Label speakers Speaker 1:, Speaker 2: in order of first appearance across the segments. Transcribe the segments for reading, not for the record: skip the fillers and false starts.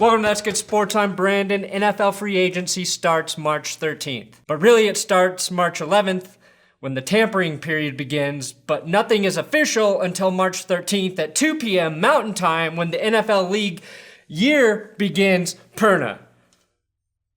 Speaker 1: Welcome to That's Good Sports. I'm Brandon. NFL free agency starts March 13th. But really it starts March 11th when the tampering period begins, but nothing is official until March 13th at 2 p.m. Mountain Time when the NFL League year begins Perna.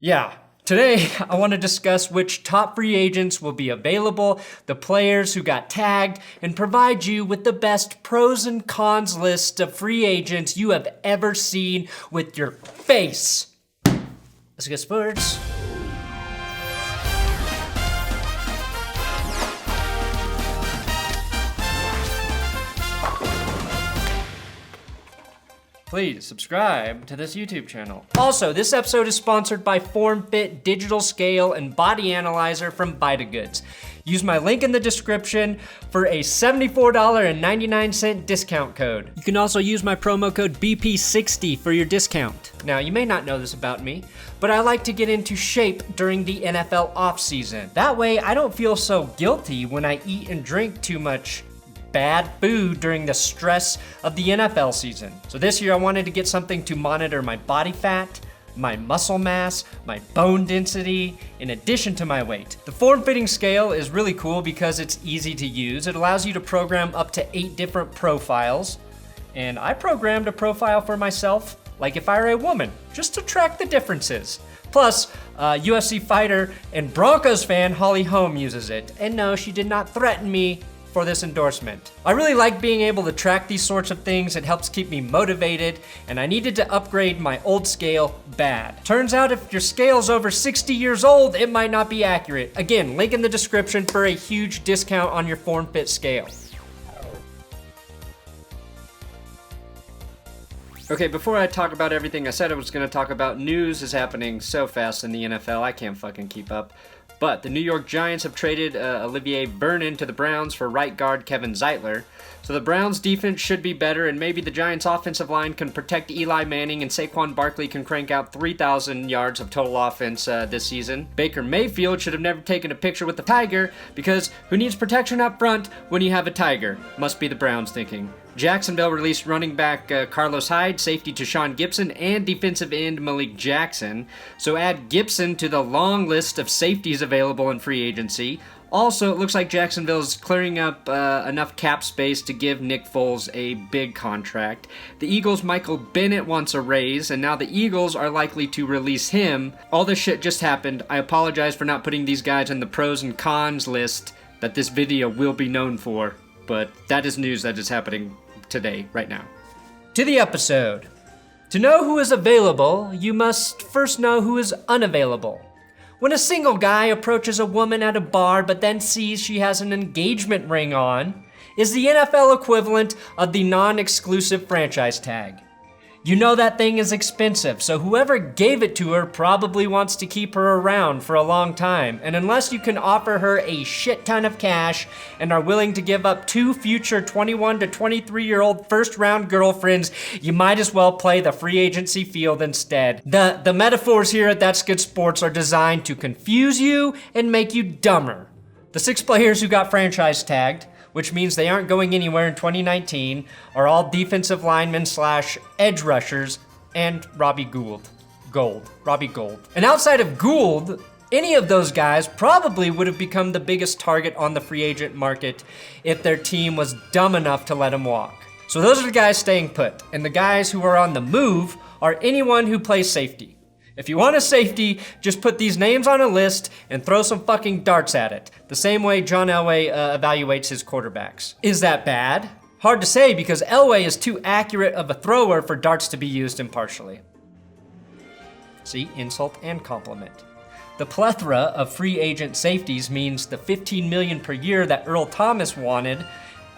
Speaker 1: Yeah. Today, I want to discuss which top free agents will be available, the players who got tagged, and provide you with the best pros and cons list of free agents you have ever seen with your face. Let's get sports. Please subscribe to this YouTube channel. Also, this episode is sponsored by FormFit Digital Scale and Body Analyzer from VitaGoods. Use my link in the description for a $74.99 discount code. You can also use my promo code BP60 for your discount. Now, you may not know this about me, but I like to get into shape during the NFL offseason. That way, I don't feel so guilty when I eat and drink too much bad food during the stress of the NFL season. So this year I wanted to get something to monitor my body fat, my muscle mass, my bone density, in addition to my weight. The form-fitting scale is really cool because it's easy to use. It allows you to program up to 8 different profiles. And I programmed a profile for myself, like if I were a woman, just to track the differences. Plus, UFC fighter and Broncos fan Holly Holm uses it. And no, she did not threaten me for this endorsement. I really like being able to track these sorts of things. It helps keep me motivated, and I needed to upgrade my old scale bad. Turns out if your scale's over 60 years old, it might not be accurate. Again, link in the description for a huge discount on your FormFit scale. Okay, before I talk about everything I said I was gonna talk about, news is happening so fast in the NFL, I can't fucking keep up. But the New York Giants have traded Olivier Vernon to the Browns for right guard Kevin Zeitler. So the Browns' defense should be better, and maybe the Giants' offensive line can protect Eli Manning, and Saquon Barkley can crank out 3,000 yards of total offense this season. Baker Mayfield should have never taken a picture with the Tiger, because who needs protection up front when you have a Tiger? Must be the Browns thinking. Jacksonville released running back Carlos Hyde, safety Tashaun Gipson, and defensive end Malik Jackson. So add Gipson to the long list of safeties available in free agency. Also, it looks like Jacksonville is clearing up enough cap space to give Nick Foles a big contract. The Eagles' Michael Bennett wants a raise, and now the Eagles are likely to release him. All this shit just happened. I apologize for not putting these guys in the pros and cons list that this video will be known for, but that is news that is happening today, right now. To the episode. To know who is available, you must first know who is unavailable. When a single guy approaches a woman at a bar but then sees she has an engagement ring on, is the NFL equivalent of the non-exclusive franchise tag. You know that thing is expensive, so whoever gave it to her probably wants to keep her around for a long time, and unless you can offer her a shit ton of cash and are willing to give up 2 future 21 to 23-year-old first-round girlfriends, you might as well play the free agency field instead. The metaphors here at That's Good Sports are designed to confuse you and make you dumber. The 6 players who got franchise tagged, which means they aren't going anywhere in 2019, are all defensive linemen / edge rushers, and Robbie Gould. And outside of Gould, any of those guys probably would have become the biggest target on the free agent market if their team was dumb enough to let him walk. So those are the guys staying put, and the guys who are on the move are anyone who plays safety. If you want a safety, just put these names on a list and throw some fucking darts at it. The same way John Elway evaluates his quarterbacks. Is that bad? Hard to say because Elway is too accurate of a thrower for darts to be used impartially. See, insult and compliment. The plethora of free agent safeties means the $15 million per year that Earl Thomas wanted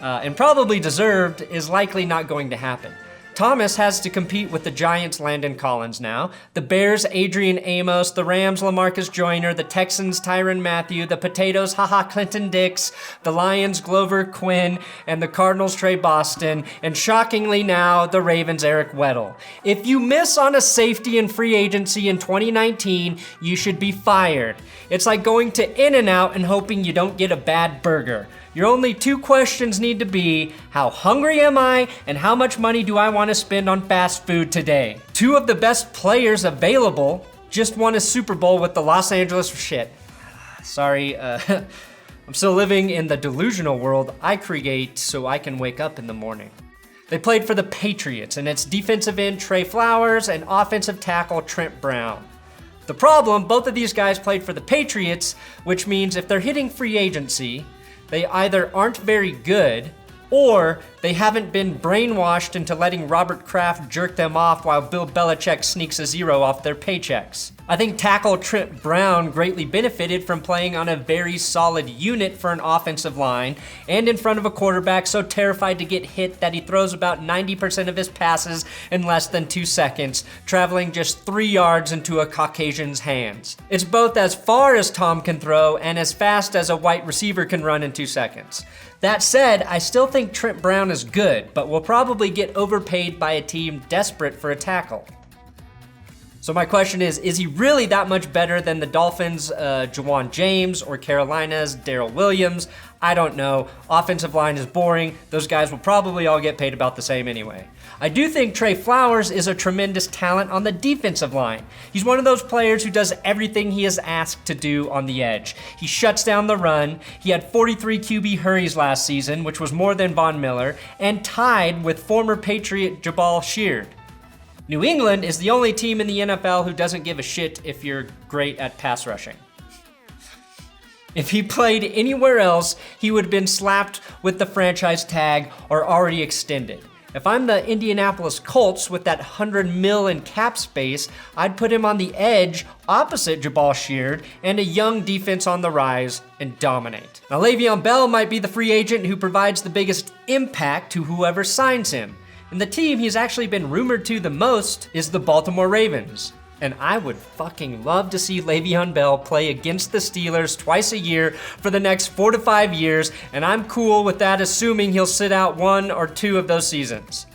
Speaker 1: and probably deserved is likely not going to happen. Thomas has to compete with the Giants' Landon Collins now, the Bears' Adrian Amos, the Rams' LaMarcus Joyner, the Texans' Tyrann Mathieu, the Potatoes' Clinton Dix, the Lions' Glover Quinn, and the Cardinals' Trey Boston, and shockingly now, the Ravens' Eric Weddle. If you miss on a safety in free agency in 2019, you should be fired. It's like going to In-N-Out and hoping you don't get a bad burger. Your only 2 questions need to be, how hungry am I and how much money do I want to spend on fast food today? 2 of the best players available just won a Super Bowl with the Los Angeles shit. Sorry, I'm still living in the delusional world I create so I can wake up in the morning. They played for the Patriots, and it's defensive end Trey Flowers and offensive tackle Trent Brown. The problem, both of these guys played for the Patriots, which means if they're hitting free agency, they either aren't very good or they haven't been brainwashed into letting Robert Kraft jerk them off while Bill Belichick sneaks a 0 off their paychecks. I think tackle Trent Brown greatly benefited from playing on a very solid unit for an offensive line and in front of a quarterback so terrified to get hit that he throws about 90% of his passes in less than 2 seconds, traveling just 3 yards into a Caucasian's hands. It's both as far as Tom can throw and as fast as a white receiver can run in 2 seconds. That said, I still think Trent Brown is good, but will probably get overpaid by a team desperate for a tackle. So my question is he really that much better than the Dolphins' Jawan James or Carolina's Tyrell Williams? I don't know. Offensive line is boring. Those guys will probably all get paid about the same anyway. I do think Trey Flowers is a tremendous talent on the defensive line. He's one of those players who does everything he is asked to do on the edge. He shuts down the run. He had 43 QB hurries last season, which was more than Von Miller, and tied with former Patriot Jabal Sheard. New England is the only team in the NFL who doesn't give a shit if you're great at pass rushing. If he played anywhere else, he would have been slapped with the franchise tag or already extended. If I'm the Indianapolis Colts with that $100 million in cap space, I'd put him on the edge opposite Jabal Sheard and a young defense on the rise and dominate. Now Le'Veon Bell might be the free agent who provides the biggest impact to whoever signs him. And the team he's actually been rumored to the most is the Baltimore Ravens. And I would fucking love to see Le'Veon Bell play against the Steelers twice a year for the next 4 to 5 years, and I'm cool with that assuming he'll sit out 1 or 2 of those seasons.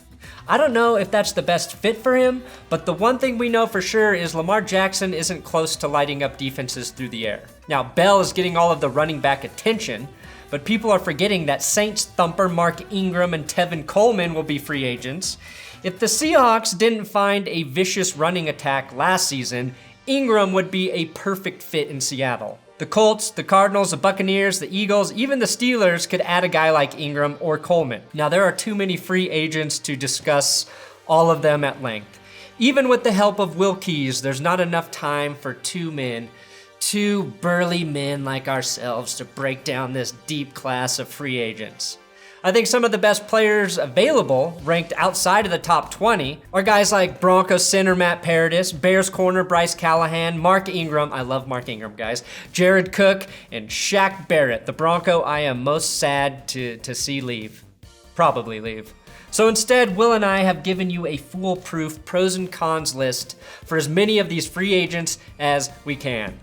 Speaker 1: I don't know if that's the best fit for him, but the one thing we know for sure is Lamar Jackson isn't close to lighting up defenses through the air. Now, Bell is getting all of the running back attention, but people are forgetting that Saints thumper Mark Ingram and Tevin Coleman will be free agents. If the Seahawks didn't find a vicious running attack last season, Ingram would be a perfect fit in Seattle. The Colts, the Cardinals, the Buccaneers, the Eagles, even the Steelers could add a guy like Ingram or Coleman. Now, there are too many free agents to discuss all of them at length. Even with the help of Will Keys, there's not enough time for 2 burly men like ourselves to break down this deep class of free agents. I think some of the best players available, ranked outside of the top 20, are guys like Broncos center Matt Paradis, Bears corner Bryce Callahan, Mark Ingram, I love Mark Ingram guys, Jared Cook, and Shaq Barrett, the Bronco I am most sad to see leave. Probably leave. So instead, Will and I have given you a foolproof pros and cons list for as many of these free agents as we can.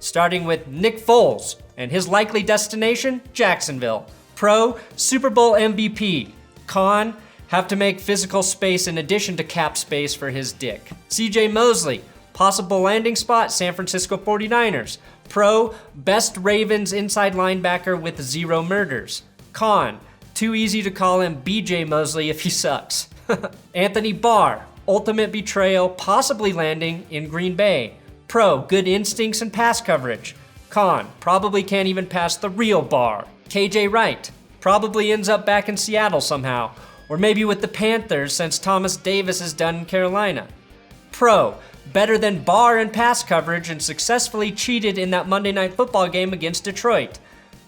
Speaker 1: Starting with Nick Foles and his likely destination, Jacksonville. Pro, Super Bowl MVP. Con, have to make physical space in addition to cap space for his dick. CJ Mosley, possible landing spot, San Francisco 49ers. Pro, best Ravens inside linebacker with 0 murders. Con, too easy to call him BJ Mosley if he sucks. Anthony Barr, ultimate betrayal, possibly landing in Green Bay. Pro, good instincts and pass coverage. Con, probably can't even pass the real Barr. KJ Wright, probably ends up back in Seattle somehow, or maybe with the Panthers since Thomas Davis is done in Carolina. Pro, better than Barr in pass coverage and successfully cheated in that Monday Night Football game against Detroit.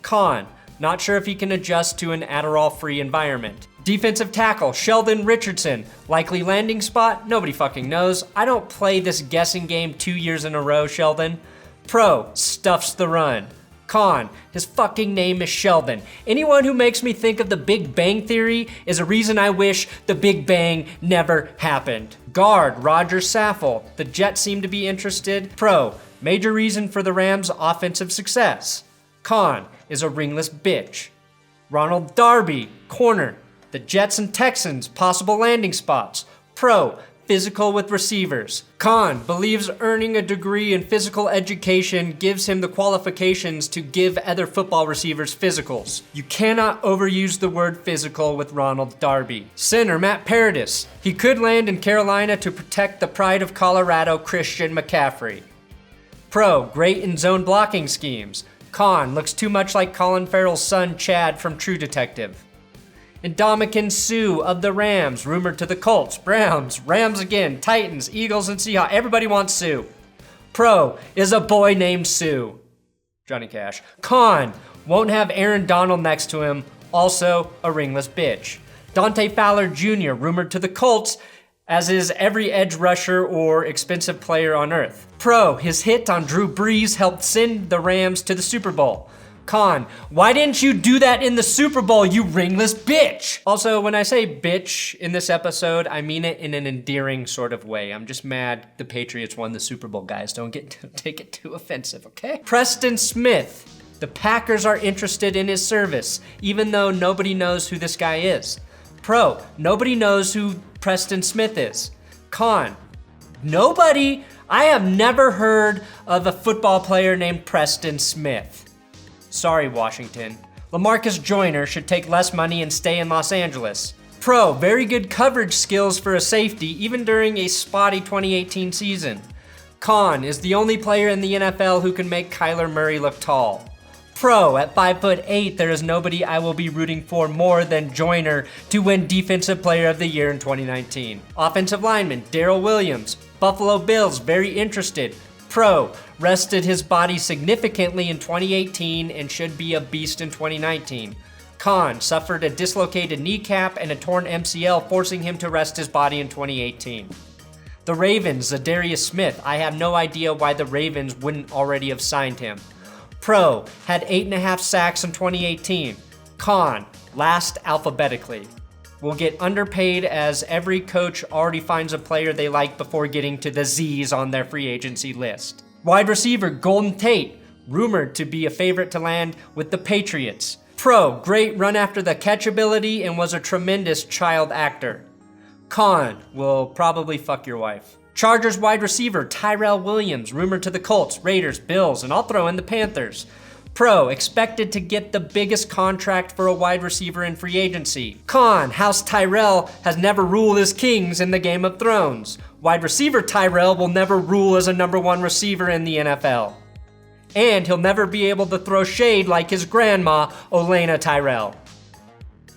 Speaker 1: Con, not sure if he can adjust to an Adderall-free environment. Defensive tackle, Sheldon Richardson. Likely landing spot? Nobody fucking knows. I don't play this guessing game 2 years in a row, Sheldon. Pro, stuffs the run. Con, his fucking name is Sheldon. Anyone who makes me think of the Big Bang Theory is a reason I wish the Big Bang never happened. Guard, Rodger Saffold. The Jets seem to be interested. Pro, major reason for the Rams' offensive success. Con, is a ringless bitch. Ronald Darby, corner. The Jets and Texans, possible landing spots. Pro, physical with receivers. Con believes earning a degree in physical education gives him the qualifications to give other football receivers physicals. You cannot overuse the word physical with Ronald Darby. Center Matt Paradis. He could land in Carolina to protect the pride of Colorado, Christian McCaffrey. Pro, great in zone blocking schemes. Con looks too much like Colin Farrell's son Chad from True Detective. Ndamukong Suh of the Rams, rumored to the Colts, Browns, Rams again, Titans, Eagles, and Seahawks. Everybody wants Suh. Pro is a boy named Sue. Johnny Cash. Con won't have Aaron Donald next to him, also a ringless bitch. Dante Fowler Jr., rumored to the Colts, as is every edge rusher or expensive player on earth. Pro, his hit on Drew Brees helped send the Rams to the Super Bowl. Con, why didn't you do that in the Super Bowl, you ringless bitch? Also, when I say bitch in this episode, I mean it in an endearing sort of way. I'm just mad the Patriots won the Super Bowl, guys. Don't take it too offensive, okay? Preston Smith. The Packers are interested in his service, even though nobody knows who this guy is. Pro, nobody knows who Preston Smith is. Con, nobody. I have never heard of a football player named Preston Smith. Sorry, Washington. LaMarcus Joyner should take less money and stay in Los Angeles. Pro, very good coverage skills for a safety, even during a spotty 2018 season. Con is the only player in the NFL who can make Kyler Murray look tall. Pro, at 5'8", there is nobody I will be rooting for more than Joyner to win Defensive Player of the Year in 2019. Offensive lineman, Tyrell Williams. Buffalo Bills, very interested. Pro, rested his body significantly in 2018 and should be a beast in 2019. Con, suffered a dislocated kneecap and a torn MCL, forcing him to rest his body in 2018. The Ravens, Za'Darius Smith. I have no idea why the Ravens wouldn't already have signed him. Pro, had 8.5 sacks in 2018. Con, last alphabetically. Will get underpaid as every coach already finds a player they like before getting to the Z's on their free agency list. Wide receiver Golden Tate, rumored to be a favorite to land with the Patriots. Pro, great run after the catch ability and was a tremendous child actor. Con, will probably fuck your wife. Chargers wide receiver Tyrell Williams, rumored to the Colts, Raiders, Bills, and I'll throw in the Panthers. Pro, expected to get the biggest contract for a wide receiver in free agency. Con, House Tyrell has never ruled as kings in the Game of Thrones. Wide receiver Tyrell will never rule as a #1 receiver in the NFL. And he'll never be able to throw shade like his grandma, Olena Tyrell.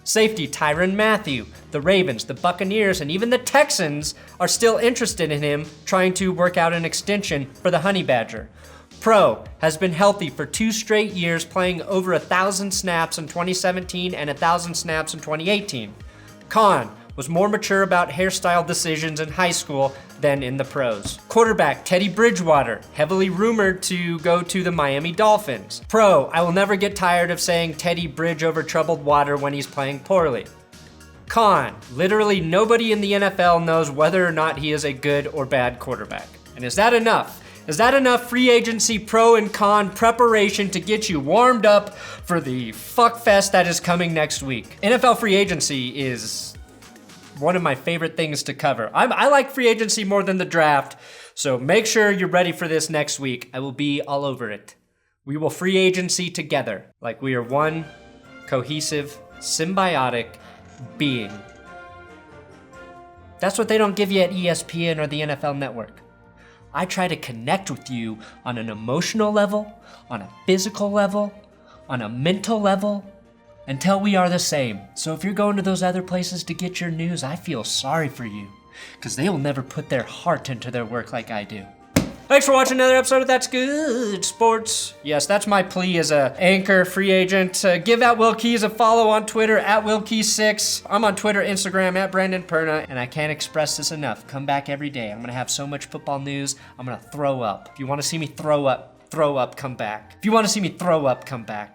Speaker 1: Safety Tyrann Mathieu. The Ravens, the Buccaneers, and even the Texans are still interested in him, trying to work out an extension for the Honey Badger. Pro, has been healthy for 2 straight years, playing over 1,000 snaps in 2017 and 1,000 snaps in 2018. Con, was more mature about hairstyle decisions in high school than in the pros. Quarterback Teddy Bridgewater, heavily rumored to go to the Miami Dolphins. Pro, I will never get tired of saying Teddy Bridge over troubled water when he's playing poorly. Con, literally nobody in the NFL knows whether or not he is a good or bad quarterback. And is that enough? Is that enough free agency pro and con preparation to get you warmed up for the fuckfest that is coming next week? NFL free agency is one of my favorite things to cover. I like free agency more than the draft, so make sure you're ready for this next week. I will be all over it. We will free agency together, like we are one cohesive, symbiotic being. That's what they don't give you at ESPN or the NFL Network. I try to connect with you on an emotional level, on a physical level, on a mental level, until we are the same. So if you're going to those other places to get your news, I feel sorry for you, because they will never put their heart into their work like I do. Thanks for watching another episode of That's Good Sports. Yes, that's my plea as a anchor free agent. Give at Will Keys a follow on Twitter at WillKeys6. I'm on Twitter, Instagram at Brandon Perna, and I can't express this enough. Come back every day. I'm gonna have so much football news. I'm gonna throw up. If you want to see me throw up, come back. If you want to see me throw up, come back.